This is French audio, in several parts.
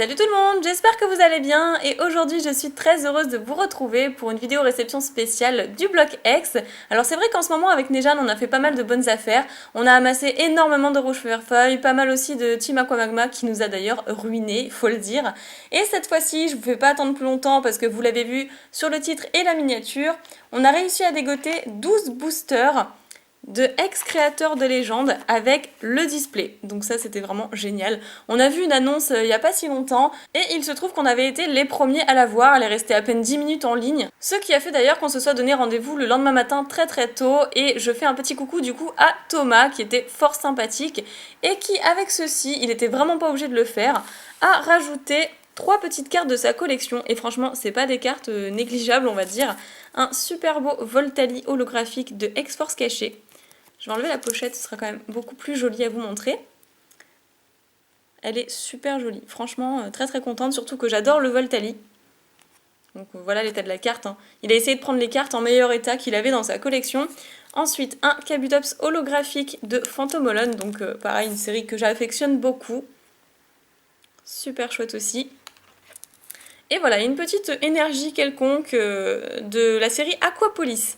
Salut tout le monde, j'espère que vous allez bien et aujourd'hui je suis très heureuse de vous retrouver pour une vidéo réception spéciale du bloc X. Alors c'est vrai qu'en ce moment avec Nejane on a fait pas mal de bonnes affaires, on a amassé énormément de rouge feuille, pas mal aussi de Team Aquamagma qui nous a d'ailleurs ruiné, faut le dire. Et cette fois-ci je vous fais pas attendre plus longtemps parce que vous l'avez vu sur le titre et la miniature, on a réussi à dégoter 12 boosters de ex-créateurs de légende avec le display. Donc ça c'était vraiment génial. On a vu une annonce il n'y a pas si longtemps et il se trouve qu'on avait été les premiers à la voir. Elle est restée à peine 10 minutes en ligne. Ce qui a fait d'ailleurs qu'on se soit donné rendez-vous le lendemain matin très tôt et je fais un petit coucou du coup à Thomas qui était fort sympathique et qui avec ceci, il était vraiment pas obligé de le faire, a rajouté 3 petites cartes de sa collection et franchement c'est pas des cartes négligeables on va dire. Un super beau Voltali holographique de X-Force caché. Je vais enlever la pochette, ce sera quand même beaucoup plus joli à vous montrer. Elle est super jolie, franchement très contente, surtout que j'adore le Voltali. Donc voilà l'état de la carte. Il a essayé de prendre les cartes en meilleur état qu'il avait dans sa collection. Ensuite, un Kabutops holographique de Phantomolon, donc pareil, une série que j'affectionne beaucoup. Super chouette aussi. Et voilà, une petite énergie quelconque de la série Aquapolis.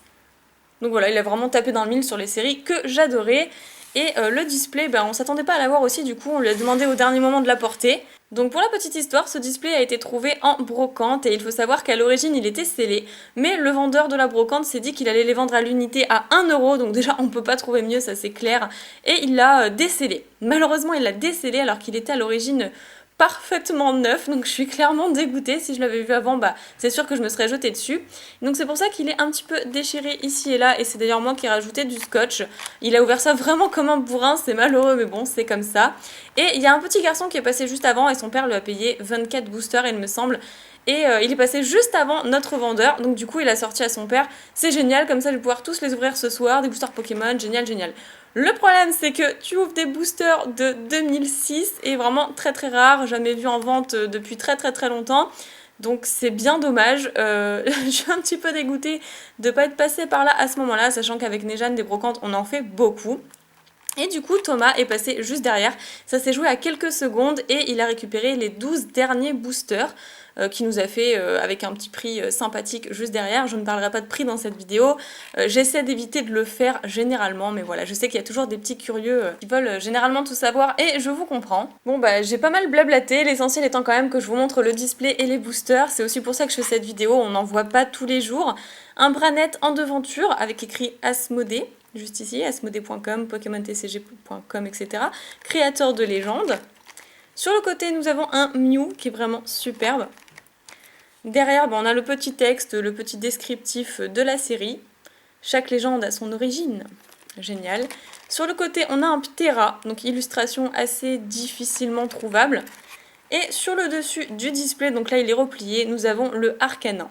Donc voilà, il a vraiment tapé dans le mille sur les séries que j'adorais. Et le display, on s'attendait pas à l'avoir aussi, du coup on lui a demandé au dernier moment de l'apporter. Donc pour la petite histoire, ce display a été trouvé en brocante et il faut savoir qu'à l'origine il était scellé. Mais le vendeur de la brocante s'est dit qu'il allait les vendre à l'unité à 1 euro, donc déjà on peut pas trouver mieux, ça c'est clair. Et il l'a décellé. Malheureusement il l'a décellé alors qu'il était à l'origine parfaitement neuf, donc je suis clairement dégoûtée. Si je l'avais vu avant, c'est sûr que je me serais jetée dessus. Donc c'est pour ça qu'il est un petit peu déchiré ici et là, et c'est d'ailleurs moi qui ai rajouté du scotch. Il a ouvert ça vraiment comme un bourrin, c'est malheureux mais bon, c'est comme ça. Et il y a un petit garçon qui est passé juste avant et son père lui a payé 24 boosters il me semble. Et il est passé juste avant notre vendeur, donc du coup il a sorti à son père. C'est génial, comme ça je vais pouvoir tous les ouvrir ce soir, des boosters Pokémon, génial. Le problème c'est que tu ouvres des boosters de 2006 et vraiment très rares, jamais vu en vente depuis très longtemps. Donc c'est bien dommage, je suis un petit peu dégoûtée de pas être passée par là à ce moment-là, sachant qu'avec Nejane des brocantes on en fait beaucoup. Et du coup Thomas est passé juste derrière, ça s'est joué à quelques secondes et il a récupéré les 12 derniers boosters qui nous a fait avec un petit prix sympathique juste derrière. Je ne parlerai pas de prix dans cette vidéo, j'essaie d'éviter de le faire généralement, mais voilà, je sais qu'il y a toujours des petits curieux qui veulent généralement tout savoir et je vous comprends. Bon j'ai pas mal blablaté, l'essentiel étant quand même que je vous montre le display et les boosters, c'est aussi pour ça que je fais cette vidéo, on n'en voit pas tous les jours. Un Branette en devanture avec écrit Asmodée, juste ici, asmodée.com, pokémontcg.com, etc. Créateur de légende. Sur le côté, nous avons un Mew qui est vraiment superbe. Derrière, on a le petit texte, le petit descriptif de la série. Chaque légende a son origine. Génial. Sur le côté, on a un Ptera, donc illustration assez difficilement trouvable. Et sur le dessus du display, donc là il est replié, nous avons le Arcanin.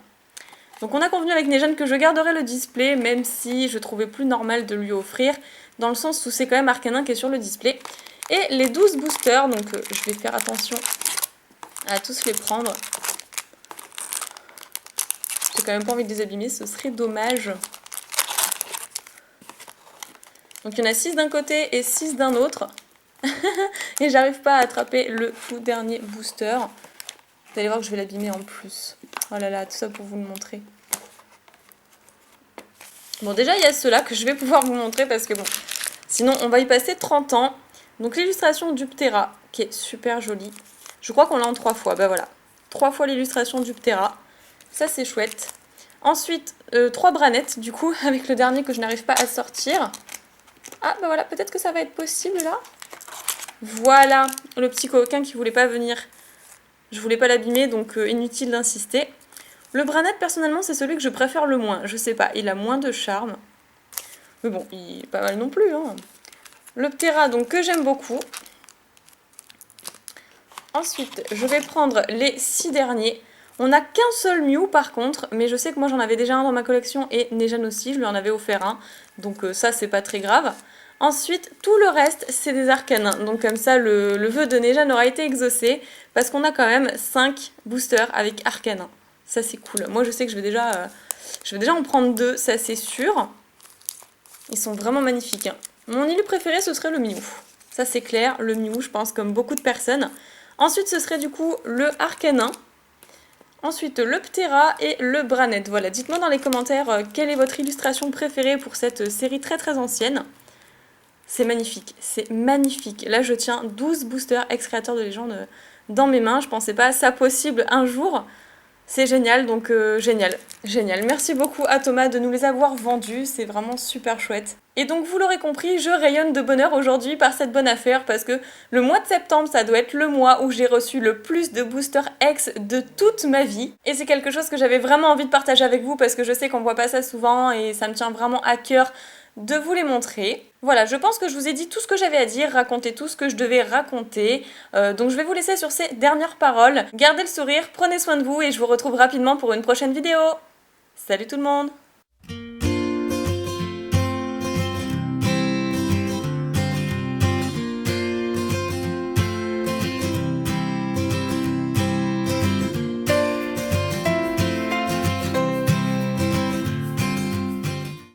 Donc on a convenu avec Nejane que je garderai le display, même si je trouvais plus normal de lui offrir, dans le sens où c'est quand même Arcanin qui est sur le display. Et les 12 boosters, donc je vais faire attention à tous les prendre. J'ai quand même pas envie de les abîmer, ce serait dommage. Donc il y en a 6 d'un côté et 6 d'un autre. Et j'arrive pas à attraper le tout dernier booster. Vous allez voir que je vais l'abîmer en plus. Oh là là, tout ça pour vous le montrer. Bon, déjà, il y a ceux-là que je vais pouvoir vous montrer parce que bon, sinon on va y passer 30 ans. Donc l'illustration du Ptera, qui est super jolie. Je crois qu'on l'a en 3 fois, voilà. 3 fois l'illustration du Ptera. Ça, c'est chouette. Ensuite, 3 Branettes, du coup, avec le dernier que je n'arrive pas à sortir. Ah, voilà, peut-être que ça va être possible, là. Voilà, le petit coquin qui voulait pas venir. Je voulais pas l'abîmer, donc inutile d'insister. Le Branette, personnellement, c'est celui que je préfère le moins. Je sais pas, il a moins de charme. Mais bon, il est pas mal non plus. Le Ptera, donc, que j'aime beaucoup. Ensuite, je vais prendre les 6 derniers. On n'a qu'un seul Mew, par contre. Mais je sais que moi, j'en avais déjà un dans ma collection. Et Nejane aussi, je lui en avais offert un. Donc ça, c'est pas très grave. Ensuite, tout le reste, c'est des Arcanins. Donc comme ça, le vœu de Nejane aura été exaucé. Parce qu'on a quand même 5 boosters avec Arcanin. Ça c'est cool. Moi je sais que je vais déjà en prendre 2, ça c'est sûr. Ils sont vraiment magnifiques. Mon île préférée ce serait le Mew. Ça c'est clair, le Mew je pense comme beaucoup de personnes. Ensuite, ce serait du coup le Arcanin. Ensuite, le Ptera et le Branette. Voilà, dites-moi dans les commentaires quelle est votre illustration préférée pour cette série très très ancienne. C'est magnifique, c'est magnifique. Là, je tiens 12 boosters ex-créateurs de légende dans mes mains. Je pensais pas ça possible un jour. C'est génial, donc génial, génial. Merci beaucoup à Thomas de nous les avoir vendus, c'est vraiment super chouette. Et donc vous l'aurez compris, je rayonne de bonheur aujourd'hui par cette bonne affaire parce que le mois de septembre, ça doit être le mois où j'ai reçu le plus de boosters X de toute ma vie. Et c'est quelque chose que j'avais vraiment envie de partager avec vous parce que je sais qu'on voit pas ça souvent et ça me tient vraiment à cœur de vous les montrer. Voilà, je pense que je vous ai dit tout ce que j'avais à dire, raconté tout ce que je devais raconter. Donc je vais vous laisser sur ces dernières paroles. Gardez le sourire, prenez soin de vous et je vous retrouve rapidement pour une prochaine vidéo. Salut tout le monde!